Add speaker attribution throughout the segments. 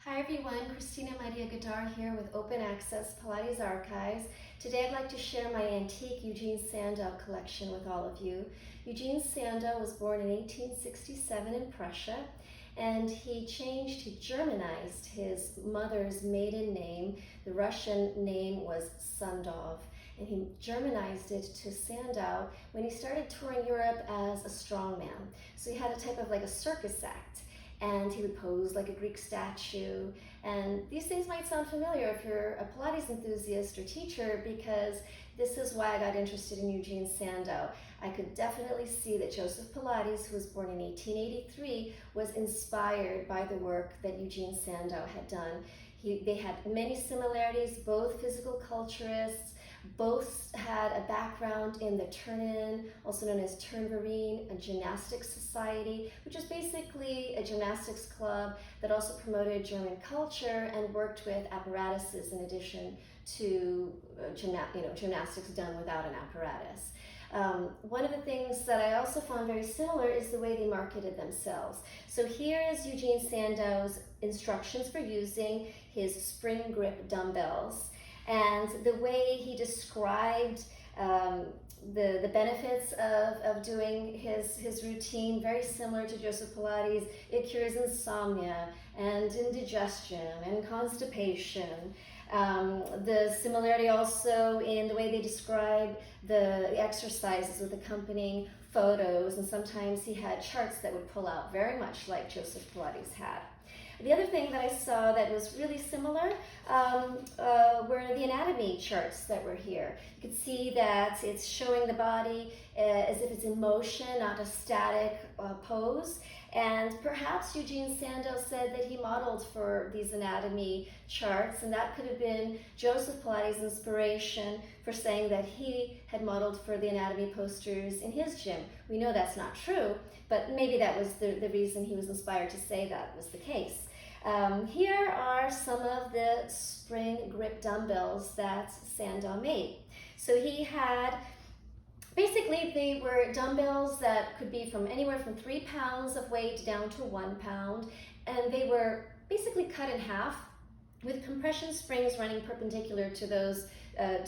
Speaker 1: Hi everyone, Christina Maria Gadar here with Open Access Pilates Archives. Today I'd like to share my antique Eugen Sandow collection with all of you. Eugen Sandow was born in 1867 in Prussia, and he Germanized his mother's maiden name. The Russian name was Sandow, and he Germanized it to Sandow when he started touring Europe as a strongman. So he had a type of like a circus act, and he would pose like a Greek statue. And these things might sound familiar if you're a Pilates enthusiast or teacher, because this is why I got interested in Eugen Sandow. I could definitely see that Joseph Pilates, who was born in 1883, was inspired by the work that Eugen Sandow had done. They had many similarities, both physical culturists. Both had a background in the Turn-In, also known as Turnverein, a gymnastics society, which is basically a gymnastics club that also promoted German culture and worked with apparatuses in addition to gymnastics done without an apparatus. One of the things that I also found very similar is the way they marketed themselves. So here is Eugen Sandow's instructions for using his spring grip dumbbells. And the way he described the benefits of doing his routine, very similar to Joseph Pilates. It cures insomnia and indigestion and constipation. The similarity also in the way they describe the exercises with accompanying photos, and sometimes he had charts that would pull out very much like Joseph Pilates had. The other thing that I saw that was really similar were the anatomy charts that were here. You could see that it's showing the body as if it's in motion, not a static pose. And perhaps Eugen Sandow said that he modeled for these anatomy charts, and that could have been Joseph Pilates' inspiration for saying that he had modeled for the anatomy posters in his gym. We know that's not true, but maybe that was the reason he was inspired to say that was the case. Here are some of the spring grip dumbbells that Sandow made. So he had, basically they were dumbbells that could be from anywhere from 3 pounds of weight down to 1 pound, and they were basically cut in half with compression springs running perpendicular to those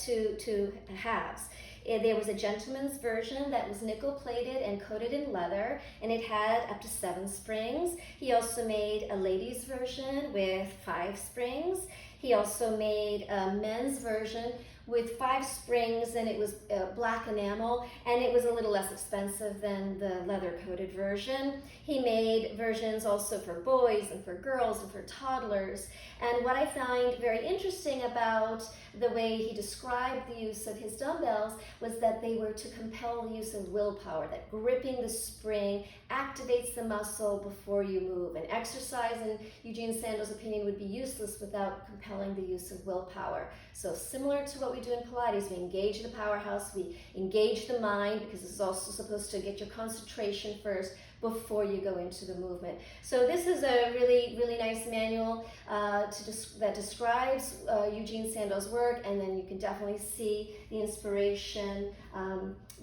Speaker 1: two halves. There was a gentleman's version that was nickel plated and coated in leather, and it had up to 7 springs. He also made a ladies version with 5 springs. He also made a men's version with 5 springs, and it was black enamel, and it was a little less expensive than the leather-coated version. He made versions also for boys and for girls and for toddlers. And what I find very interesting about the way he described the use of his dumbbells was that they were to compel the use of willpower, that gripping the spring activates the muscle before you move. And exercise, in Eugen Sandow's opinion, would be useless without compelling the use of willpower. So similar to what we do in Pilates, we engage the powerhouse, we engage the mind, because this is also supposed to get your concentration first before you go into the movement. So this is a really, really nice manual that describes Eugen Sandow's work, and then you can definitely see the inspiration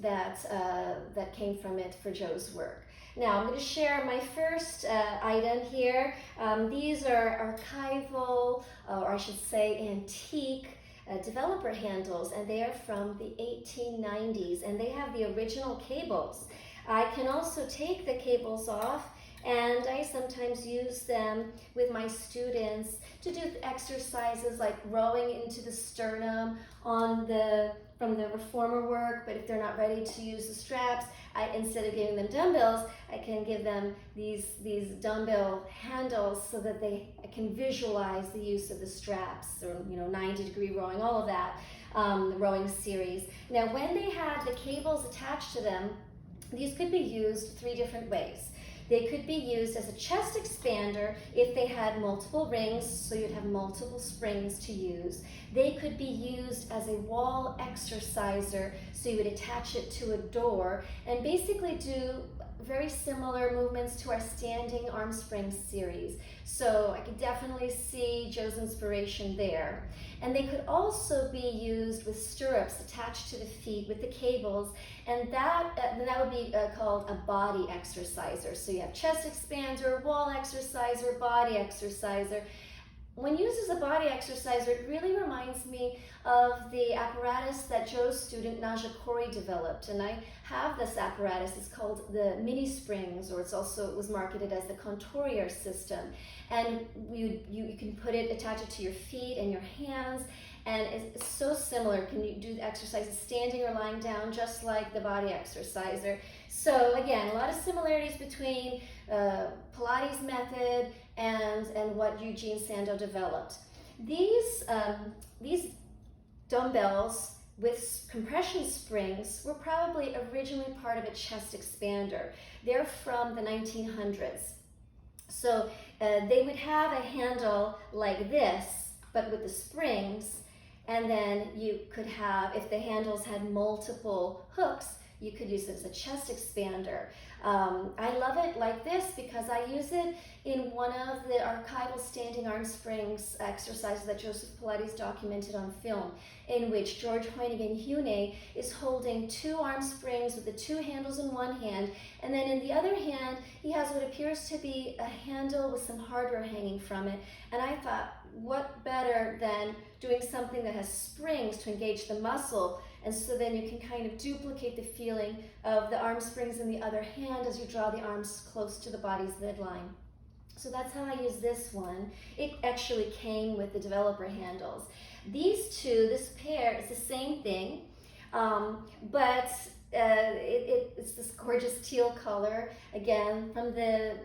Speaker 1: that came from it for Joe's work. Now I'm going to share my first item here. These are archival, or I should say antique, developer handles, and they are from the 1890s, and they have the original cables. I can also take the cables off, and I sometimes use them with my students to do exercises like rowing into the sternum from the reformer work. But if they're not ready to use the straps, instead of giving them dumbbells, I can give them these dumbbell handles so that they can visualize the use of the straps, or 90-degree rowing, all of that, the rowing series. Now, when they had the cables attached to them, these could be used 3 different ways. They could be used as a chest expander if they had multiple rings, so you'd have multiple springs to use. They could be used as a wall exerciser, so you would attach it to a door and basically do very similar movements to our standing arm spring series. So I could definitely see Joe's inspiration there. And they could also be used with stirrups attached to the feet with the cables, and that would be called a body exerciser. So you have chest expander, wall exerciser, body exerciser. when used as a body exerciser, it really reminds me of the apparatus that Joe's student Naja Corey developed. And I have this apparatus. It's called the mini springs, or it was marketed as the Contourier system. And you can attach it to your feet and your hands. And it's so similar. Can you do exercises standing or lying down, just like the body exerciser? So again, a lot of similarities between Pilates method and what Eugen Sandow developed. These dumbbells with compression springs were probably originally part of a chest expander. They're from the 1900s. So they would have a handle like this, but with the springs. And then you could have, if the handles had multiple hooks, you could use it as a chest expander. I love it like this because I use it in one of the archival standing arm springs exercises that Joseph Pilates documented on film, in which George Hoyningen-Huene is holding 2 arm springs with the 2 handles in one hand, and then in the other hand he has what appears to be a handle with some hardware hanging from it. And I thought, what better than doing something that has springs to engage the muscle, and so then you can kind of duplicate the feeling of the arm springs in the other hand as you draw the arms close to the body's midline. So that's how I use this one. It actually came with the developer handles. These two, this pair, is the same thing, but it's this gorgeous teal color, again, from the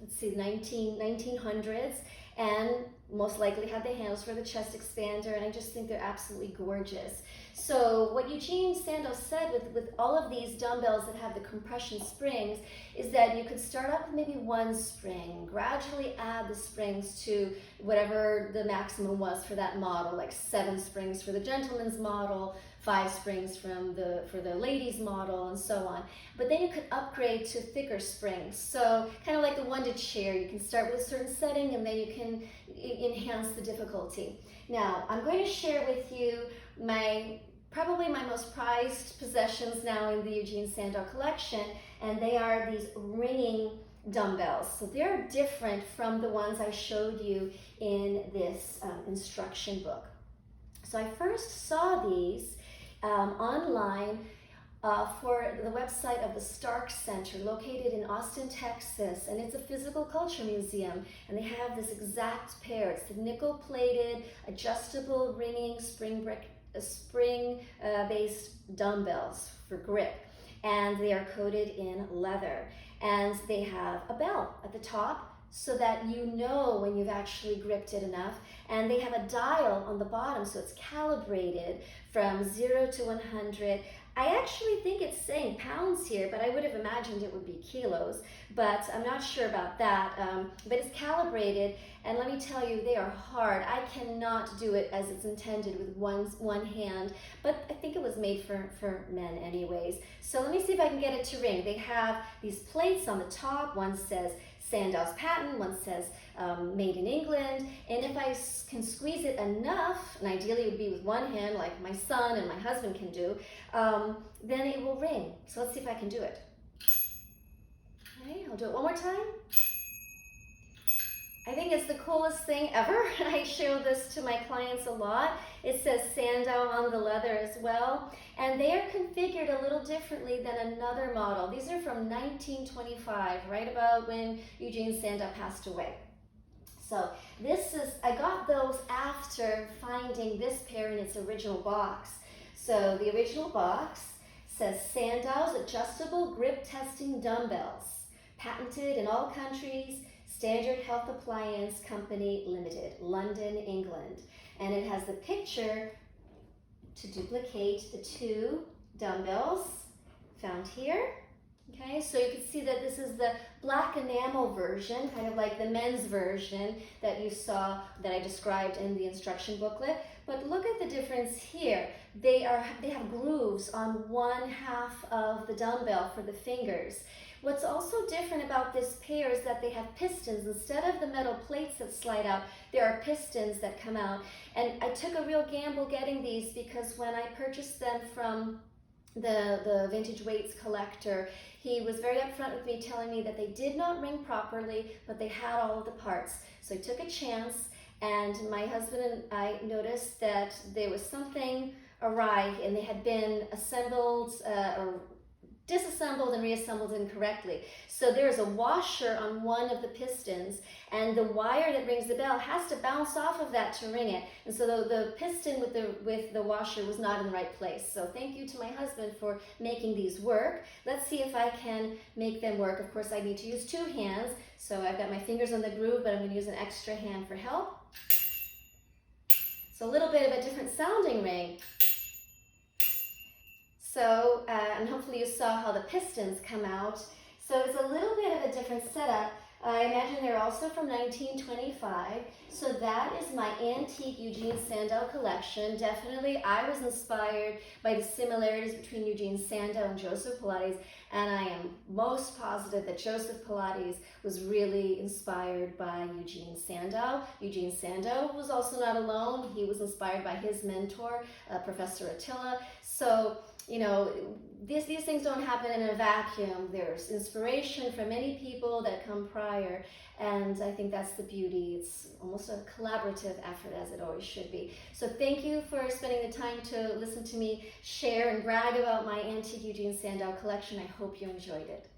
Speaker 1: let's see, 1900s, and most likely had the handles for the chest expander, and I just think they're absolutely gorgeous. So what Eugen Sandow said with all of these dumbbells that have the compression springs is that you could start out with maybe 1 spring, gradually add the springs to whatever the maximum was for that model, like 7 springs for the gentleman's model, 5 springs for the ladies model, and so on. But then you could upgrade to thicker springs. So kind of like the one-to chair, you can start with a certain setting and then you can enhance the difficulty. Now, I'm going to share with you probably my most prized possessions now in the Eugen Sandow collection, and they are these ringing dumbbells. So they're different from the ones I showed you in this instruction book. So I first saw these online for the website of the Stark Center, located in Austin, Texas, and it's a physical culture museum, and they have this exact pair. It's the nickel-plated, adjustable, ringing, spring-based dumbbells for grip, and they are coated in leather, and they have a bell at the top so that you know when you've actually gripped it enough, and they have a dial on the bottom, so it's calibrated from 0 to 100. I actually think it's saying pounds here, but I would have imagined it would be kilos, but I'm not sure about that. But it's calibrated, and let me tell you, they are hard. I cannot do it as it's intended with one hand, but I think it was made for men anyways. So let me see if I can get it to ring. They have these plates on the top. One says Sandow's patent, one says made in England, and if I can squeeze it enough, and ideally it would be with one hand like my son and my husband can do, then it will ring. So let's see if I can do it. Okay, I'll do it one more time. I think it's the coolest thing ever. I show this to my clients a lot. It says Sandow on the leather as well. And they are configured a little differently than another model. These are from 1925, right about when Eugen Sandow passed away. So I got those after finding this pair in its original box. So the original box says Sandow's Adjustable Grip Testing Dumbbells, patented in all countries, Standard Health Appliance Company Limited, London, England. And it has the picture to duplicate the 2 dumbbells found here. Okay, so you can see that this is the black enamel version, kind of like the men's version that you saw, that I described in the instruction booklet. But look at the difference here. They have grooves on one half of the dumbbell for the fingers. What's also different about this pair is that they have pistons. Instead of the metal plates that slide out, there are pistons that come out. And I took a real gamble getting these because when I purchased them from the vintage weights collector, he was very upfront with me, telling me that they did not ring properly, but they had all of the parts. So I took a chance, and my husband and I noticed that there was something awry, and they had been assembled or disassembled and reassembled incorrectly. So there's a washer on one of the pistons, and the wire that rings the bell has to bounce off of that to ring it. And so the piston with the washer was not in the right place. So thank you to my husband for making these work. Let's see if I can make them work. Of course, I need to use 2 hands. So I've got my fingers on the groove, but I'm going to use an extra hand for help. So a little bit of a different sounding ring. So, and hopefully you saw how the pistons come out. So it's a little bit of a different setup. I imagine they're also from 1925. So that is my antique Eugen Sandow collection. Definitely, I was inspired by the similarities between Eugen Sandow and Joseph Pilates, and I am most positive that Joseph Pilates was really inspired by Eugen Sandow. Eugen Sandow was also not alone. He was inspired by his mentor, Professor Attila. So, you know, these things don't happen in a vacuum. There's inspiration from many people that come prior, and I think that's the beauty. It's almost a collaborative effort, as it always should be. So thank you for spending the time to listen to me share and brag about my antique Eugen Sandow collection. I hope you enjoyed it.